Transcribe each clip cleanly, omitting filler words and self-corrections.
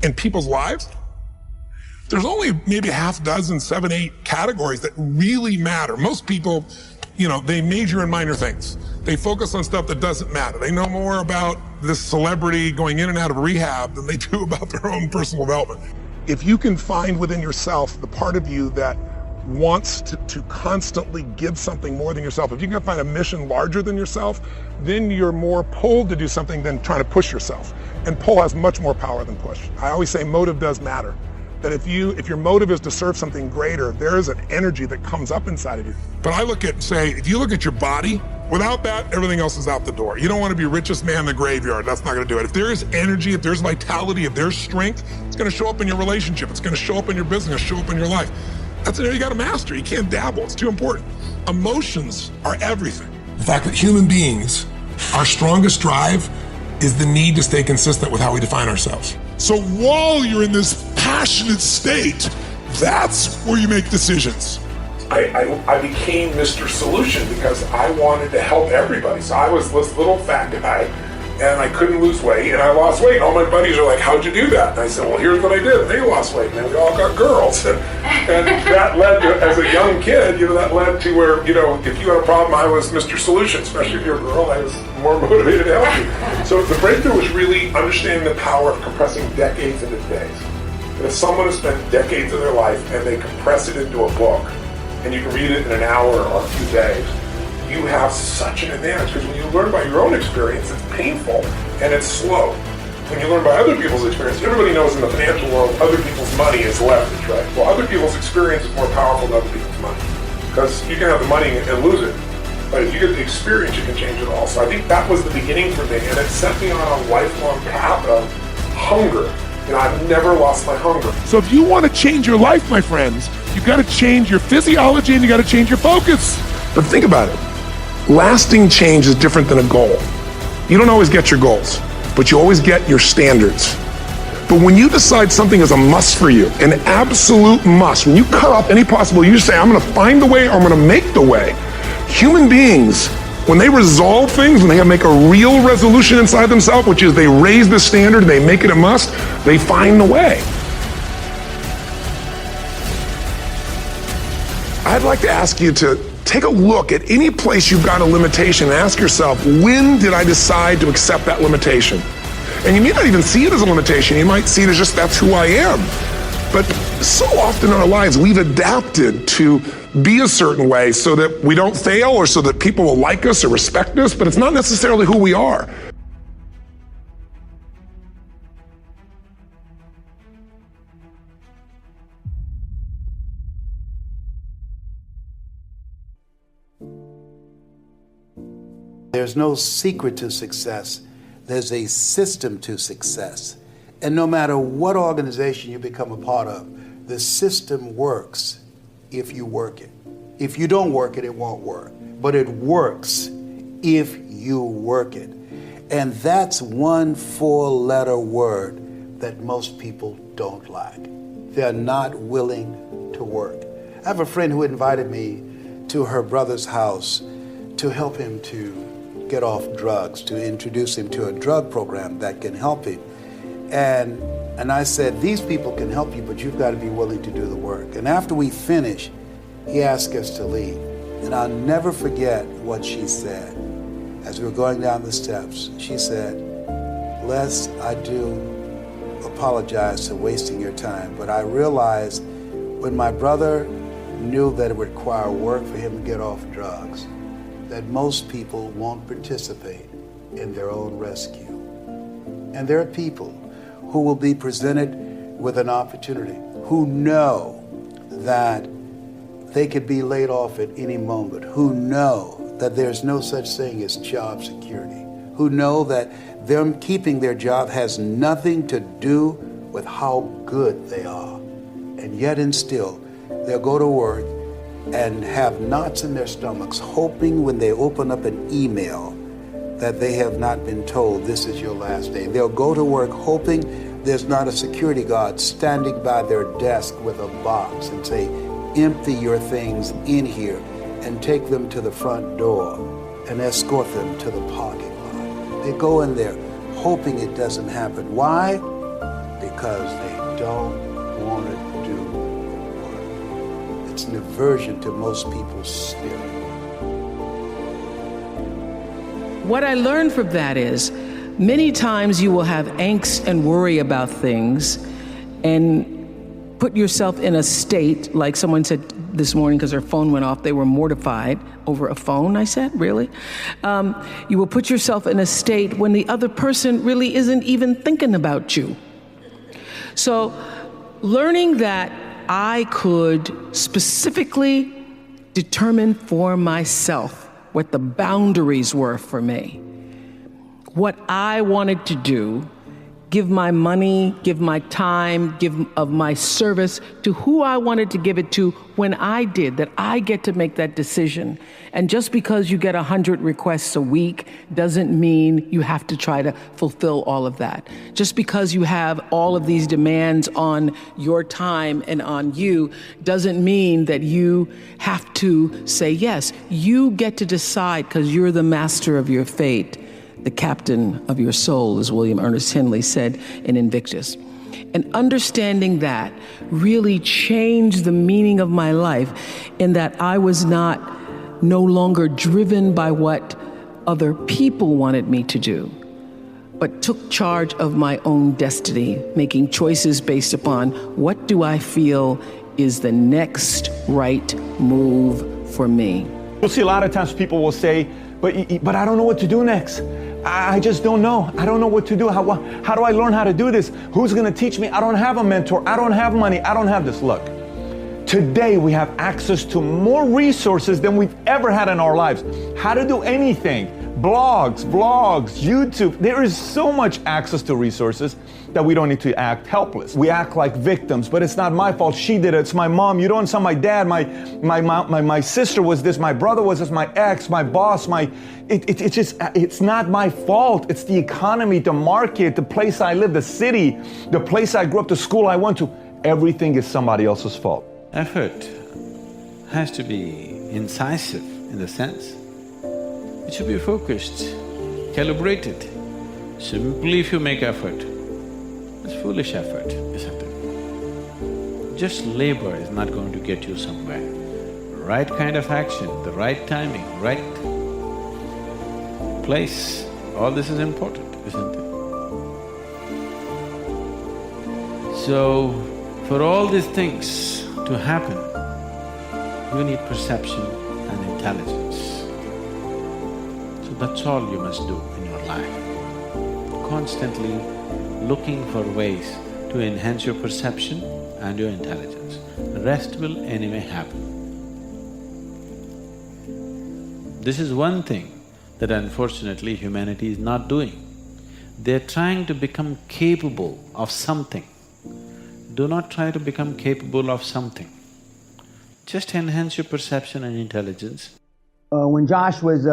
in people's lives, there's only maybe a half dozen, 7, 8 categories that really matter. Most people, they major in minor things. They focus on stuff that doesn't matter. They know more about this celebrity going in and out of rehab than they do about their own personal development. If you can find within yourself the part of you that wants to constantly give something more than yourself, if you can find a mission larger than yourself, then you're more pulled to do something than trying to push yourself. And pull has much more power than push. I always say motive does matter. That if your motive is to serve something greater, there is an energy that comes up inside of you. But I if you look at your body, without that, everything else is out the door. You don't want to be richest man in the graveyard. That's not going to do it. If there is energy, if there's vitality, if there's strength, it's going to show up in your relationship. It's going to show up in your business, show up in your life. That's an area you got to master. You can't dabble. It's too important. Emotions are everything. The fact that human beings, our strongest drive is the need to stay consistent with how we define ourselves. So while you're in this passionate state, that's where you make decisions. I became Mr. Solution because I wanted to help everybody. So I was this little fat guy and I couldn't lose weight and I lost weight. All my buddies are like, how'd you do that? And I said, well, here's what I did. And they lost weight and then we all got girls. And that led to, as a young kid, that led to where, if you had a problem, I was Mr. Solution, especially if you're a girl, I was more motivated to help you. So the breakthrough was really understanding the power of compressing decades into days. And if someone has spent decades of their life and they compress it into a book, and you can read it in an hour or a few days, you have such an advantage, because when you learn by your own experience, it's painful and it's slow. When you learn by other people's experience, everybody knows in the financial world, other people's money is leverage, right? Well, other people's experience is more powerful than other people's money, because you can have the money and lose it. But if you get the experience, you can change it all. So I think that was the beginning for me, and it set me on a lifelong path of hunger. I've never lost my hunger. So if you want to change your life, my friends, you've got to change your physiology and you got to change your focus. But think about it. Lasting change is different than a goal. You don't always get your goals, but you always get your standards. But when you decide something is a must for you, an absolute must, when you cut off any possible, you say, I'm going to find the way or I'm going to make the way. Human beings, when they resolve things, when they make a real resolution inside themselves, which is they raise the standard, they make it a must, they find the way. I'd like to ask you to take a look at any place you've got a limitation and ask yourself, when did I decide to accept that limitation? And you may not even see it as a limitation. You might see it as just that's who I am. But so often in our lives, we've adapted to be a certain way so that we don't fail or so that people will like us or respect us, but it's not necessarily who we are. There's no secret to success. There's a system to success. And no matter what organization you become a part of, the system works if you work it. If you don't work it, it won't work. But it works if you work it. And that's one 4-letter word that most people don't like. They're not willing to work. I have a friend who invited me to her brother's house to help him to get off drugs, to introduce him to a drug program that can help him. And I said, these people can help you, but you've got to be willing to do the work. And after we finished, he asked us to leave. And I'll never forget what she said. As we were going down the steps, she said, Les, I do apologize for wasting your time, but I realized when my brother knew that it would require work for him to get off drugs, that most people won't participate in their own rescue. And there are people who will be presented with an opportunity, who know that they could be laid off at any moment, who know that there's no such thing as job security, who know that them keeping their job has nothing to do with how good they are. And yet and still, they'll go to work and have knots in their stomachs, hoping when they open up an email that they have not been told this is your last day. They'll go to work hoping there's not a security guard standing by their desk with a box and say, empty your things in here and take them to the front door and escort them to the parking lot. They go in there hoping it doesn't happen. Why? because they don't want to do work. It's an aversion to most people's spirit. What I learned from that is, many times you will have angst and worry about things and put yourself in a state, like someone said this morning because their phone went off, they were mortified over a phone. I said, really? You will put yourself in a state when the other person really isn't even thinking about you. So learning that I could specifically determine for myself what the boundaries were for me, what I wanted to do, give my money, give my time, give of my service to who I wanted to give it to when I did, that I get to make that decision. And just because you get 100 requests a week doesn't mean you have to try to fulfill all of that. Just because you have all of these demands on your time and on you doesn't mean that you have to say yes. You get to decide because you're the master of your fate. The captain of your soul, as William Ernest Henley said in Invictus. And understanding that really changed the meaning of my life in that I was no longer driven by what other people wanted me to do, but took charge of my own destiny, making choices based upon what do I feel is the next right move for me. You'll see a lot of times people will say, but I don't know what to do next. I just don't know. I don't know what to do. How do I learn how to do this? Who's going to teach me? I don't have a mentor. I don't have money. I don't have this. Look, today we have access to more resources than we've ever had in our lives. How to do anything. Blogs, vlogs, YouTube. There is so much access to resources that we don't need to act helpless. We act like victims, but it's not my fault. She did it. It's my mom. You don't sound my dad. My sister was this. My brother was this. My ex, my boss, it's not my fault. It's the economy, the market, the place I live, the city, the place I grew up, the school I went to. Everything is somebody else's fault. Effort has to be incisive in the sense it should be focused, calibrated. Simply if you make effort, it's foolish effort, isn't it? Just labor is not going to get you somewhere. Right kind of action, the right timing, right place, all this is important, isn't it? So, for all these things to happen, you need perception and intelligence. So that's all you must do in your life. Constantly looking for ways to enhance your perception and your intelligence. The rest will anyway happen. This is one thing that unfortunately humanity is not doing. They're trying to become capable of something. Do not try to become capable of something. Just enhance your perception and intelligence. When Josh was,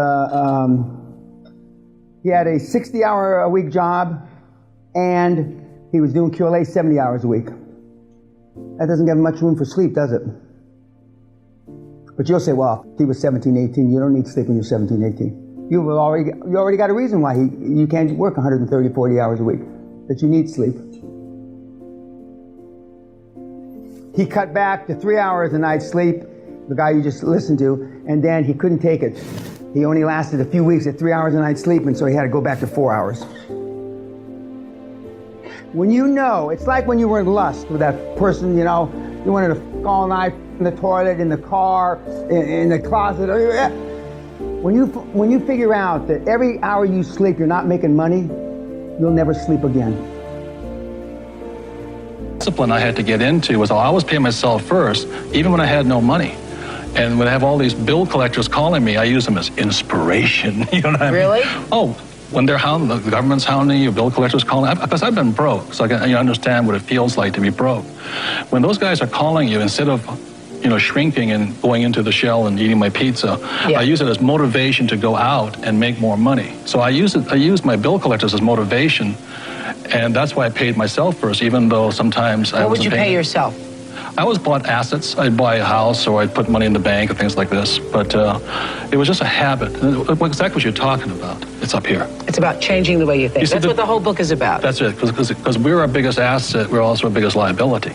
he had a 60-hour-a-week job, and he was doing QLA 70 hours a week. That doesn't give much room for sleep, does it? But you'll say, well, he was 17, 18, you don't need sleep when you're 17, 18. You already got a reason why you can't work 130, 40 hours a week, that you need sleep. He cut back to 3 hours a night sleep, the guy you just listened to, and then he couldn't take it. He only lasted a few weeks at 3 hours a night sleep, and so he had to go back to 4 hours. When you know, it's like when you were in lust with that person, you know, you wanted to f*** all night in the toilet, in the car, in the closet. When you figure out that every hour you sleep, you're not making money, you'll never sleep again. Discipline I had to get into was I always pay myself first, even when I had no money. And when I have all these bill collectors calling me, I use them as inspiration. You know what I mean? Really? Oh, when they're hounding, the government's hounding you, bill collectors calling, because I've been broke, so I can understand what it feels like to be broke. When those guys are calling you, instead of shrinking and going into the shell and eating my pizza, I use it as motivation to go out and make more money. So I use my bill collectors as motivation, and that's why I paid myself first, even though sometimes I wasn't paying. What would you pay yourself? I always bought assets. I'd buy a house or I'd put money in the bank or things like this. But it was just a habit. Exactly what you're talking about. It's up here. It's about changing the way you think. That's what the whole book is about. That's it. Because we're our biggest asset, we're also our biggest liability.